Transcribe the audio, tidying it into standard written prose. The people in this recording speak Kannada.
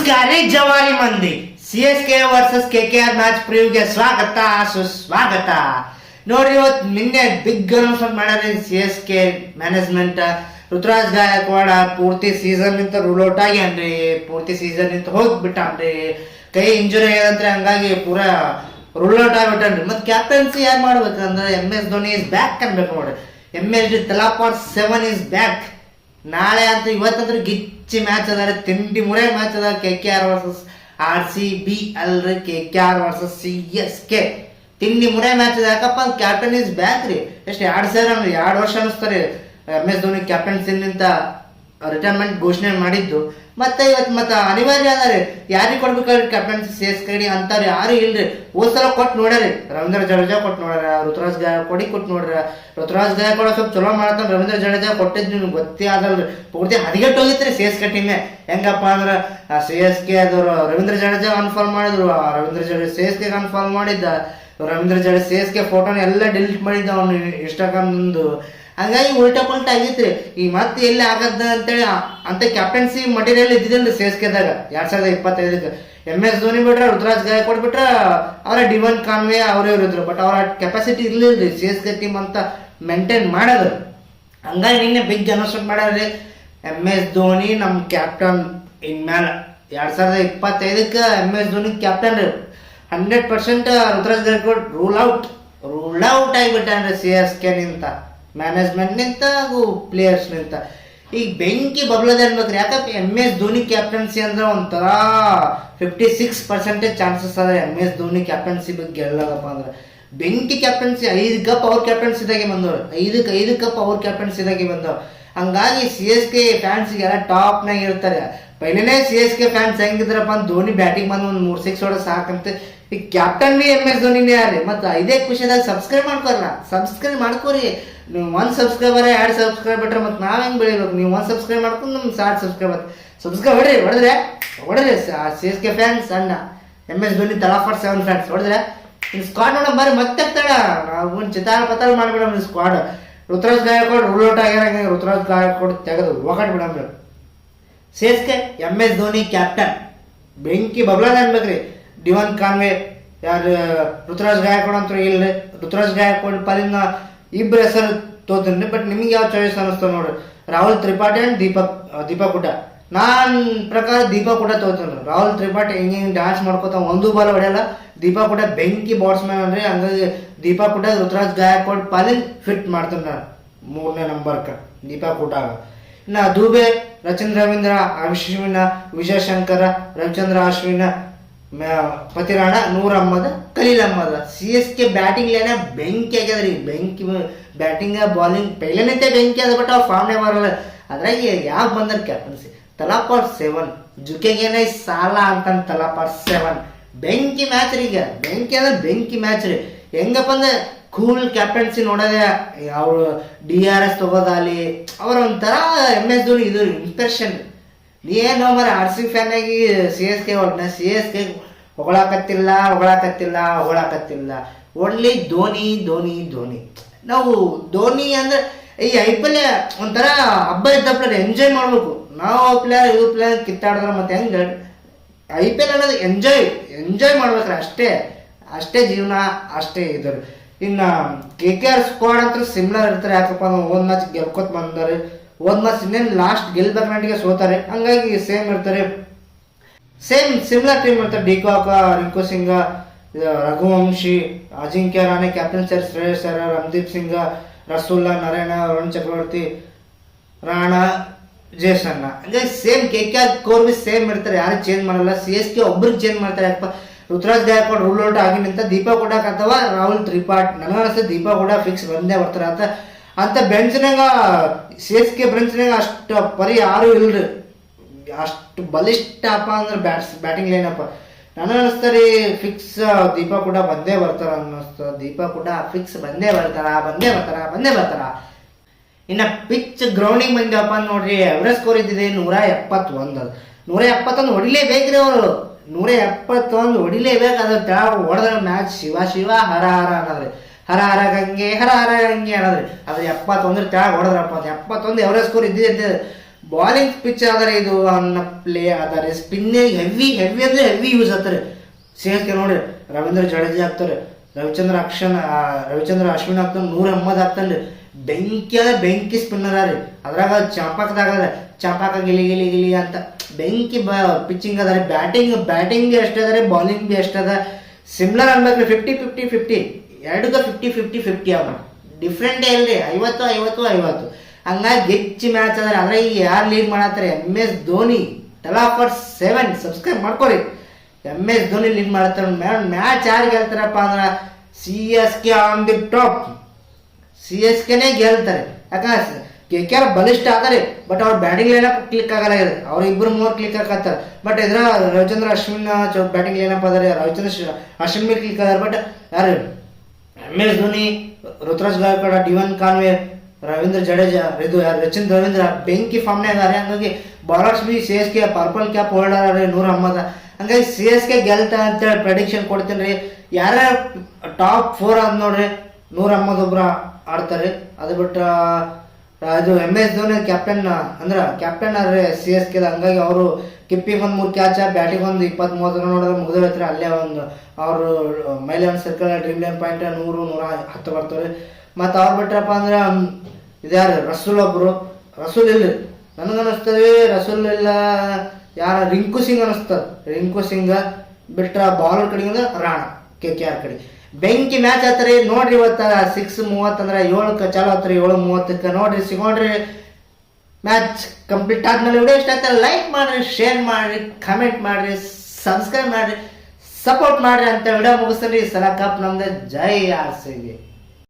ನಮಸ್ಕಾರ ಜವಾರಿ ಮಂದಿ. CSK ವರ್ಸಸ್ KKR ಮ್ಯಾಚ್ ಪ್ರಿವ್ಯೂಗೆ ಸ್ವಾಗತ ಸುಸ್ವಾಗತ. ನೋಡ್ರಿ, ಇವತ್ತು ನಿನ್ನೆ ಬಿಗ್ ಅನೌನ್ಸ್ಮೆಂಟ್ ಮಾಡ್ಯಾರ CSK ಮ್ಯಾನೇಜ್ಮೆಂಟ್. ಋತುರಾಜ್ ಗಾಯಕ್ವಾಡ ಪೂರ್ತಿ ಸೀಸನ್ ನಿಂತ ರೂಲ್ ಔಟ್ ಆಗ್ಯಾನ್ರಿ, ಪೂರ್ತಿ ಸೀಸನ್ ನಿಂತ ಹೋಗ್ಬಿಟ್ಟಾನ್ರಿ, ಕೈ ಇಂಜುರಿ ಆಗ್ಯದಂತ್ರಿ, ಹಂಗಾಗಿ ಪೂರಾ ರೂಲ್ ಔಟ್ ಆಗ್ಬಿಟ್ಟನ್ರಿ. ಮತ್ತೆ ಕ್ಯಾಪ್ಟನ್ಸಿ ಯಾರು ಮಾಡ್ಬೇಕಂದ್ರೆ MS ಧೋನಿ ಇಸ್ ಬ್ಯಾಕ್ ಅನ್ಬೇಕು ನೋಡ್ರಿ. MSD ತಲಾಪಾರ್ 7 is back. ನಾಳೆ ಅಂತ ಇವತ್ತಂದ್ರೆ ಗಿಚ್ಚಿ ಮ್ಯಾಚ್ ಅದ, ತಿಂಡಿ ಮುರೆ ಮ್ಯಾಚ್ ಅದ. KKR ವರ್ಸಸ್ RCB ಅಲ್ರಿ, KKR ವರ್ಸಸ್ CSK ತಿಂಡಿ ಮುರೆ ಮ್ಯಾಚ್ ಅದ. ಯಾಕಪ್ಪ ಕ್ಯಾಪ್ಟನ್ ಇಸ್ ಬ್ಯಾಕ್ ರೀ. ಎಷ್ಟು 2 ವರ್ಷ ಅನಿಸ್ತಾರೆ MS ಧೋನಿ ಕ್ಯಾಪ್ಟನ್ಸಿ ನಿಂತ ರಿಟೈರ್ಮೆಂಟ್ ಘೋಷಣೆ ಮಾಡಿದ್ದು. ಮತ್ತೆ ಇವತ್ತು ಮತ್ತೆ ಅನಿವಾರ್ಯ ಅದ ರೀ. ಯಾರಿಗೆ ಕೊಡ್ಬೇಕಾದ್ರೆ ಕ್ಯಾಪ್ಟನ್ಸಿ CSK ಅಂತಾರೆ ಯಾರು ಇಲ್ರಿ. ಹೋದ್ ಸಲ ಕೊಟ್ಟು ನೋಡ್ಯಾರಿ, ರವೀಂದ್ರ ಜಡೇಜಾ ಕೊಟ್ಟು ನೋಡ್ಯಾರ, ಋತುರಾಜ್ ಗಾಯಕ್ವಾಡಿ ಕೊಟ್ಟು ನೋಡ್ಯಾರ. ಋತುರಾಜ್ ಗಾಯಕ್ವಾಡ ಸ್ವಲ್ಪ ಚಲೋ ಮಾಡತ್ತಾನ, ರವೀಂದ್ರ ಜಡೇಜಾ ಕೊಟ್ಟಿದ್ದು ನಿಮ್ಗೆ ಗೊತ್ತೇ ಆಗಲ್ರಿ. ಪೂರ್ತಿ ಹದಿಗೆಟ್ಟು ಹೋಗಿತ್ರಿ CSK ಟೀಮೇ. ಹೆಂಗಪ್ಪ ಅಂದ್ರೆ CSK ಆದವರು ರವೀಂದ್ರ ಜಡೇಜಾ ಅನ್ಫಾರ್ಮ್ ಮಾಡಿದ್ರು, ರವೀಂದ್ರ ಜಡೇಜಾ CSK ಅನ್ಫಾರ್ಮ್ ಮಾಡಿದ್ದ. ರವೀಂದ್ರ ಜಡೇಜಾ CSK ಫೋಟೋನ ಎಲ್ಲ ಡಿಲೀಟ್ ಮಾಡಿದ್ದ ಅವ್ನು ಇನ್ಸ್ಟಾಗ್ರಾಮ್ದು. ಹಂಗಾಗಿ ಉಲ್ಟಾ ಪಲ್ಟಾ ಆಗಿತ್ರಿ. ಈ ಮತ್ತೆ ಎಲ್ಲಿ ಆಗದ ಅಂತೇಳಿ ಅಂತ ಕ್ಯಾಪ್ಟನ್ಸಿ ಮಟೀರಿಯಲ್ ಇದ್ದಿದ್ದಿಲ್ರಿ CSKದಾಗ 2025ಕ್ಕೆ. MS ಧೋನಿ ಬಿಟ್ರ, ಋತುರಾಜ್ ಗಾಯಕ್ವಾಡ್ ಬಿಟ್ರ, ಅವರ ಡಿವನ್ ಕಾನ್ವೆ ಅವರೇ ಇರಿದ್ರು. ಬಟ್ ಅವರ ಕೆಪಾಸಿಟಿ ಇರ್ಲಿಲ್ರಿ CSK ಟೀಮ್ ಅಂತ ಮೇಂಟೈನ್ ಮಾಡೋದು. ಹಂಗಾಗಿ ನಿನ್ನೆ ಬಿಗ್ ಅನೌನ್ಸ್ಮೆಂಟ್ ಮಾಡ್ಯಾರ್ರಿ, MS ಧೋನಿ ನಮ್ಮ ಕ್ಯಾಪ್ಟನ್ ಇನ್ಮೇಲೆ 2025ಕ್ಕೆ MS ಧೋನಿ ಕ್ಯಾಪ್ಟನ್ ರೀ. 100% ಋತುರಾಜ್ ಗಾಯಕ್ವಾಡ್ ರೂಲ್ ಔಟ್ ಆಗಿಬಿಟ್ಟಾನ್ರಿ CSK ನಿಂತ, ಮ್ಯಾನೇಜ್ಮೆಂಟ್ ನಿಂತ ಹಾಗೂ ಪ್ಲೇಯರ್ಸ್ ನಿಂತ. ಈಗ ಬೆಂಕಿ ಬಬ್ಲದ ಅನ್ಬೇಕ್ರಿ. ಯಾಕಪ್ಪ MS ಧೋನಿ ಕ್ಯಾಪ್ಟನ್ಸಿ ಅಂದ್ರೆ ಒಂಥರ 56% ಚಾನ್ಸಸ್ ಅದ MS ಧೋನಿ ಕ್ಯಾಪ್ಟನ್ಸಿ ಬಗ್ಗೆ ಗೆಲ್ಲದಪ್ಪ ಅಂದ್ರೆ. ಬೆಂಕಿ ಕ್ಯಾಪ್ಟನ್ಸಿ 5 ಕಪ್ ಅವ್ರ ಕ್ಯಾಪ್ಟನ್ಸಿದಾಗೆ ಬಂದವ್ರು, 5 ಕಪ್ ಅವ್ರ ಕ್ಯಾಪ್ಟನ್ಸಿದಾಗೆ ಬಂದವ್ರು. ಹಂಗಾಗಿ CSK ಫ್ಯಾನ್ಸ್ಗೆಲ್ಲ ಟಾಪ್ನಾಗ ಇರ್ತಾರೆ. ಪೈಲನೇ CSK ಫ್ಯಾನ್ಸ್ ಹೆಂಗಿದ್ರಪ್ಪ ಅಂತ ಧೋನಿ ಬ್ಯಾಟಿಂಗ್ ಬಂದು ಒಂದು 3 6 ಹೊಡೆ ಸಾಕಂತ. ಈಗ ಕ್ಯಾಪ್ಟನ್ ಬಿ MS ಧೋನಿನೇ ಯಾರ್ರಿ. ಮತ್ತು ಇದೇ ಖುಷಿದಾಗ ಸಬ್ಸ್ಕ್ರೈಬ್ ಮಾಡ್ಕೋರಿ. ನೀವು 1 ಸಬ್ಸ್ಕ್ರೈಬರ್ 2 ಸಬ್ಸ್ಕ್ರೈಬ್ ಬಿಟ್ರೆ ಮತ್ತೆ ನಾವು ಹೆಂಗೆ ಬೆಳಿಬೇಕು. ನೀವು 1 ಸಬ್ಸ್ಕ್ರೈಬ್ ಮಾಡ್ಕೊಂಡು ನಮ್ಗೆ 60 ಸಬ್ಸ್ಕ್ರೈಬ್ ಹೊಡೆದ್ರೆ CSK ಫ್ಯಾನ್ಸ್ ಅಣ್ಣ, MS ಧೋನಿ ತಲಾಫಾರ್ 7 ಫ್ಯಾನ್ಸ್ ಹೊಡೆದ್ರೆ ಇನ್ನು ಸ್ಕ್ವಾಡ್ ನೋಡ ಬರ್ರಿ. ಮತ್ತೆ ನಾವು ಒಂದು ಚಿತಾರ ಮಾಡಿಬಿಡಮ್ರಿ squad. Ruturaj Gaikwad rule out ಆಗ್ಯಾರ, ಋತುರಾಜ್ ಗಾಯಕ್ವಾಡ್ ತೆಗೆದು ಒಗಟ್ ಬಿಡಮ್ರಿ. CSK MS ಧೋನಿ ಕ್ಯಾಪ್ಟನ್ ಬೆಂಕಿ ಬಬ್ಲಾದ ಅನ್ಬೇಕ್ರಿ. ಡಿವನ್ ಕಾನ್ವೆ ಯಾರು, ಋತುರಾಜ್ ಗಾಯಕ್ವಾಡ್ ಅಂತೂ ಇಲ್ಲ. ಋತುರಾಜ್ ಗಾಯಕ್ವಾಡ್ ಪಾಲಿನ ಇಬ್ಬರು ಹೆಸರು ತೋತೀನಿ. ಬಟ್ ನಿಮ್ಗೆ ಯಾವ ಚಾಯ್ಸ್ ಅನಿಸ್ತದೆ ನೋಡ್ರಿ, ರಾಹುಲ್ ತ್ರಿಪಾಠಿ ಅಂಡ್ ದೀಪಕ್ ಹುಡಾ. ನಾನು ಪ್ರಕಾರ ದೀಪಕ್ ಹುಡಾ ತೋತೀನಿ. ರಾಹುಲ್ ತ್ರಿಪಾಠಿ ಹಿಂಗೆ ಡ್ಯಾನ್ಸ್ ಮಾಡ್ಕೋತ ಒಂದು ಬಾಲ್ ಹೊಡೆಯಲ್ಲ. ದೀಪಕ್ ಹುಡಾ ಬೆಂಕಿ ಬಾಟ್ಸ್ಮನ್ ಅಂದ್ರೆ, ಹಂಗಾಗಿ ದೀಪಕ್ ಹುಡಾ ಋತುರಾಜ್ ಗಾಯಕ್ವಾಡ್ ಪಾಲಿನ ಫಿಟ್ ಮಾಡ್ತೀನಿ ನಾನು 3ನೇ ನಂಬರ್ಕ ದೀಪಕ್ ಹುಡಾ. ಇನ್ನು ದುಬೆ, ರಚೇಂದ್ರ ರವೀಂದ್ರ, ಅಶ್ವಿನ, ವಿಜಯ್ ಶಂಕರ, ರವಿಚಂದ್ರ ಅಶ್ವಿನ, ಪತಿರಾಣ, ನೂರ್ ಅಹ್ಮದ್, ಖಲೀಲ್ ಅಹ್ಮದ್. CSK ಬ್ಯಾಟಿಂಗ್ ಲೇನ ಬೆಂಕಿ ಆಗ್ಯದ್ರಿ. ಬೆಂಕಿ ಬ್ಯಾಟಿಂಗ್ ಬಾಲಿಂಗ್ ಪೈಲನಿಂದ ಬೆಂಕಿ ಅದ. ಬಟ್ ಅವ್ರು ಫಾರ್ಮ್ನೇ ಬರಲ್ಲ. ಅದ್ರಾಗ ಯಾವ ಬಂದ್ರ ಕ್ಯಾಪ್ಟನ್ಸಿ ತಲಾಪಾರ್ 7 ಜುಕೆಗೇನೆ ಸಾಲ ಅಂತ ತಲಾಪಾರ್ 7 ಬೆಂಕಿ ಮ್ಯಾಚ್ ರೀ. ಈಗ ಬೆಂಕಿ ಅಂದ್ರೆ ಬೆಂಕಿ ಮ್ಯಾಚ್ ರೀ. ಹೆಂಗಪ್ಪ ಅಂದ್ರೆ ಕೂಲ್ ಕ್ಯಾಪ್ಟನ್ಸಿ ನೋಡೋದೇ. ಅವರು DRS ತಗೋದಾಲಿ ಅವ್ರ ಒಂಥರ MS ಧೋನಿ ಇದು ಇಂಪ್ರೆಷನ್. ಏನು ಮರ RCB ಫ್ಯಾನ್ ಆಗಿ CSK ಹೊಡ್ನ, CSK ಹೊಗಳಾಕತ್ತಿಲ್ಲ. ಓನ್ಲಿ ಧೋನಿ. ನಾವು ಧೋನಿ ಅಂದ್ರೆ ಈ IPL ಒಂಥರ ಹಬ್ಬ ಇದ್ದಪ್ಪ ಎಂಜಾಯ್ ಮಾಡ್ಬೇಕು. ನಾವು ಇವ್ರ ಪ್ಲೇಯರ್ ಕಿತ್ತಾಡಿದ್ರೆ ಮತ್ತೆ ಹೆಂಗೆ. IPL ಅನ್ನೋದು ಎಂಜಾಯ್ ಮಾಡ್ಬೇಕ್ರಿ. ಅಷ್ಟೇ ಜೀವನ, ಅಷ್ಟೇ ಇದ್ರು. ಇನ್ನು KKR ಸ್ಕ್ವಾಡ್ ಅಂತ ಸಿಮ್ಲರ್ ಇರ್ತಾರೆ. ಯಾಕಪ್ಪ ಹೋದ್ ಮ್ಯಾಚ್ ಗೆಲ್ಕೊತ್ ಬಂದಾರೆ. ಹೋದ್ ಮ್ಯಾಚ್ ಇನ್ನೇನು ಲಾಸ್ಟ್ ಗೆಲ್ಬೇಕು ನಂಟಿಗೆ ಸೋತಾರೆ. ಹಂಗಾಗಿ ಸೇಮ್ ಇರ್ತಾರೆ, ಸಿಮ್ಲರ್ ಟೀಮ್ ಇರ್ತಾರೆ. ಡಿಕಾಕ, ರಿಂಕು ಸಿಂಗ, ರಘುವಂಶಿ, ಅಜಿಂಕ್ಯ ರಾಣೆ, ಕ್ಯಾಪ್ಟನ್ ಶ್ರೇಯಸ್ ಅಯ್ಯರ್, ರಂದೀಪ್ ಸಿಂಗ, ರಸೂಲ್ಲಾ, ನರೇಣ, ವರುಣ್ ಚಕ್ರವರ್ತಿ, ರಾಣಾ, ಜೇಸನ್ನ. ಹಂಗಾಗಿ same KKR core B same ಇರ್ತಾರೆ. ಯಾರು ಚೇಂಜ್ ಮಾಡಲ್ಲ. CSK ಒಬ್ರಿಗೆ ಚೇಂಜ್ ಮಾಡ್ತಾರೆ. ಯಾಕಪ್ಪ ಋತುರಾಜ್ ಗಾಯಕ್ವಾಡ್ ರೂಲ್ ಔಟ್ ಆಗಿ ನಿಂತ ದೀಪಕ್ ಹುಡಾ ಅಥವಾ ರಾಹುಲ್ ತ್ರಿಪಾಠಿ. ನನಗನ್ನಿಸ್ತದೆ ದೀಪಕ್ ಹುಡಾ ಫಿಕ್ಸ್ ಬಂದೇ ಬರ್ತಾರೆ ಅಂತ ಬೆಂಚ್ನಾಗ. CSK ಬೆಂಚ್ನಾಗ ಅಷ್ಟು ಪರಿ ಯಾರು ಇಲ್ರಿ. ಅಷ್ಟು ಬಲಿಷ್ಠಪ್ಪ ಅಂದ್ರೆ ಬ್ಯಾಟಿಂಗ್ ಲೈನಪ್ಪ. ನನಗನ್ನಿಸ್ತಾರೆ ಫಿಕ್ಸ್ ದೀಪಕ್ ಹುಡಾ ಬಂದೇ ಬರ್ತಾರ ಅನ್ನಿಸ್ತದೆ. ದೀಪಕ್ ಹುಡಾ ಫಿಕ್ಸ್ ಬಂದೇ ಬರ್ತಾರ. ಇನ್ನು ಪಿಚ್ ಗ್ರೌಂಡಿಂಗ್ ಬಂದಪ್ಪ ನೋಡ್ರಿ. Average score ಇದ್ದಿದೆ 171. 171 ಹೊಡಿಲೇಬೇಕ್ರಿ ಅವರು. 171 ಹೊಡಿಲೇಬೇಕು. ಅದ್ರ ತೆಳಗ ಹೊಡೆದ್ರೆ ಮ್ಯಾಚ್ ಶಿವ ಹರ ಅನ್ನೋದ್ರಿ. ಹರ ಹರ ಗಂಗೆ ಅನ್ನೋದ್ರಿ. ಅದ್ರ 71 ತೆಳಗ ಹೊಡೆದ್ರಪ್ಪ. 71 ಎವರೇಜ್ ಸ್ಕೋರ್ ಇದ್ದಿದೆ. ಬಾಲಿಂಗ್ ಪಿಚ್ ಆದರೆ ಇದು ಅನ್ನ ಪ್ಲೇ ಆದರೆ ಸ್ಪಿನ್ನಿಗೆ ಹೆವಿ ಅಂದ್ರೆ ಹೆವಿ ಯೂಸ್ ಆಗ್ತಾರೆ. ಸಿ ಎಸ್ ಕೆ ನೋಡಿ ರವೀಂದ್ರ ಜಡೇಜಾ ಆಗ್ತಾರೆ, ರವಿಚಂದ್ರ ಅಶ್ವಿನ್ ಆಗ್ತಾನೆ, ನೂರ್ ಅಹ್ಮದ್ ಆಗ್ತಾನೆ. ಬೆಂಕಿ ಸ್ಪಿನ್ನರ್ ರೀ. ಅದ್ರಾಗ ಚಾಪಾಕ ಗಿಲಿ ಅಂತ ಬೆಂಕಿ ಪಿಚ್ಚಿಂಗ್ ಅದ ರೀ. ಬ್ಯಾಟಿಂಗ್ ಎಷ್ಟು ಅದ ರೀ, ಬಾಲಿಂಗ್ ಬಿ ಎಷ್ಟು ಅದ. ಸಿಮ್ಲರ್ ಅನ್ಬೇಕು 50-50-50 ಎರಡಕ್ಕ 50-50-50 ಅವ. ಡಿಫ್ರೆಂಟೇ ಇಲ್ರಿ, 50-50-50. ಹಂಗಾಗಿ ಗೆಚ್ಚಿ ಮ್ಯಾಚ್ ಅದ. ಅದ್ರಾಗ ಈಗ ಯಾರು ಲೀಡ್ ಮಾಡತ್ತಾರೆ, MS ಧೋನಿ. 7 ಸಬ್ಸ್ಕ್ರೈಬ್ ಮಾಡ್ಕೊರಿ. MS ಧೋನಿ ಲೀಡ್ ಮಾಡ್ತಾರೆ. ಮ್ಯಾಚ್ ಯಾರು ಗೆಲ್ತಾರಪ್ಪ ಅಂದ್ರೆ CSK ಆನ್ ದಿ ಟಾಪ್. CSKನೇ ಗೆಲ್ತಾರೆ. ಯಾಕಂದ್ರೆ KKR ಬಲಿಷ್ಠ ಆದರೆ, ಬಟ್ ಅವ್ರ ಬ್ಯಾಟಿಂಗ್ ಲೈನಪ್ ಕ್ಲಿಕ್ ಆಗಲ್ಲ. ಅವ್ರ ಇಬ್ಬರು 3 ಕ್ಲಿಕ್ ಆಗತ್ತಾರೆ. ಬಟ್ ಇದ್ರ ರವಿಚಂದ್ರ ಅಶ್ವಿನ್ ಬ್ಯಾಟಿಂಗ್ ಲೈನಪ್ ಅದಾರೆ, ರವಿಚಂದ್ರ ಅಶ್ವಿನ್ ಮೇಲೆ ಕ್ಲಿಕ್ ಅದಾರೆ. ಬಟ್ ಯಾರು MS ಧೋನಿ, ಋತುರಾಜ್ ಗಾಯಕ್ವಾಡ್, ಡಿವನ್ ಕಾನ್ವೆ, ರವೀಂದ್ರ ಜಡೇಜಾ, ರಚಿನ್ ರವೀಂದ್ರ ಬೆಂಕಿ ಫಾರ್ಮ್ನಾಗ ಅದಾರೆ. ಹಂಗಾಗಿ bowlers B CSK purple cap holder ರೀ ನೂರ್ ಅಹ್ಮದ್. ಹಂಗಾಗಿ CSK ಗೆಲ್ತಾ ಅಂತೇಳಿ ಪ್ರೆಡಿಕ್ಷನ್ ಕೊಡ್ತೀನಿ ರೀ. ಯಾರ್ಯಾರು ಟಾಪ್ 4 ಅದ್ ನೋಡ್ರಿ, ನೂರ್ ಅಹ್ಮದ್ ಒಬ್ರು ಆಡ್ತಾರೆ. ಅದು ಬಿಟ್ರ ಇದು MS ಧೋನಿ ಕ್ಯಾಪ್ಟನ್ ಅವ್ರಿ CSK. ಹಂಗಾಗಿ ಅವರು ಕಿಪ್ಪಿಗೆ ಒಂದು 3 ಕ್ಯಾಚ್, ಬ್ಯಾಟಿಂಗ್ ಒಂದು 20-30 ರನ್ ನೋಡಿದ್ರೆ ಮುಗಿದೋಯ್ತಾರೆ. ಅಲ್ಲೇ ಒಂದು ಅವರು ಮೈಲಿಯನ್ ಸರ್ಕಲ್ ಡ್ರೀಮ್ ಲೈನ್ ಪಾಯಿಂಟ್ 100-110 ಬರ್ತಾರೆ. ಮತ್ತು ಅವ್ರು ಬಿಟ್ರಪ್ಪ ಅಂದ್ರೆ ಇದ್ಯಾರು ರಸೂಲ್ ಇಲ್ಲ. ನನಗನ್ನಿಸ್ತದೆ ರಸೂಲ್ ಇಲ್ಲ, ಯಾರ ರಿಂಕು ಸಿಂಗ್ ಅನಿಸ್ತದ. ರಿಂಕು ಸಿಂಗ್ ಬಿಟ್ರ ಬಾಲರ್ ಕಡೆಗಿಂದ ರಾಣ KKR ಕಡೆ ಬೆಂಕಿ ಮ್ಯಾಚ್ ಆತ್ರಿ. ನೋಡ್ರಿ ಇವತ್ತ 6:30 ಅಂದ್ರೆ 7ಕ್ಕೆ ಚಾಲು ಆತ್ರಿ. 7:30 ನೋಡ್ರಿ, ಸಿಗೋಣ್ರಿ. ಮ್ಯಾಚ್ ಕಂಪ್ಲೀಟ್ ಆದ್ಮೇಲೆ ವಿಡಿಯೋ ಇಷ್ಟ ಆಗ್ತದೆ ಲೈಕ್ ಮಾಡ್ರಿ, ಶೇರ್ ಮಾಡ್ರಿ, ಕಮೆಂಟ್ ಮಾಡ್ರಿ, ಸಬ್ಸ್ಕ್ರೈಬ್ ಮಾಡ್ರಿ, ಸಪೋರ್ಟ್ ಮಾಡ್ರಿ ಅಂತ ವಿಡಿಯೋ ಮುಗಿಸ್ರಿ. ಸಲ ಕಪ್ ನಮ್ದು. ಜೈ RCB.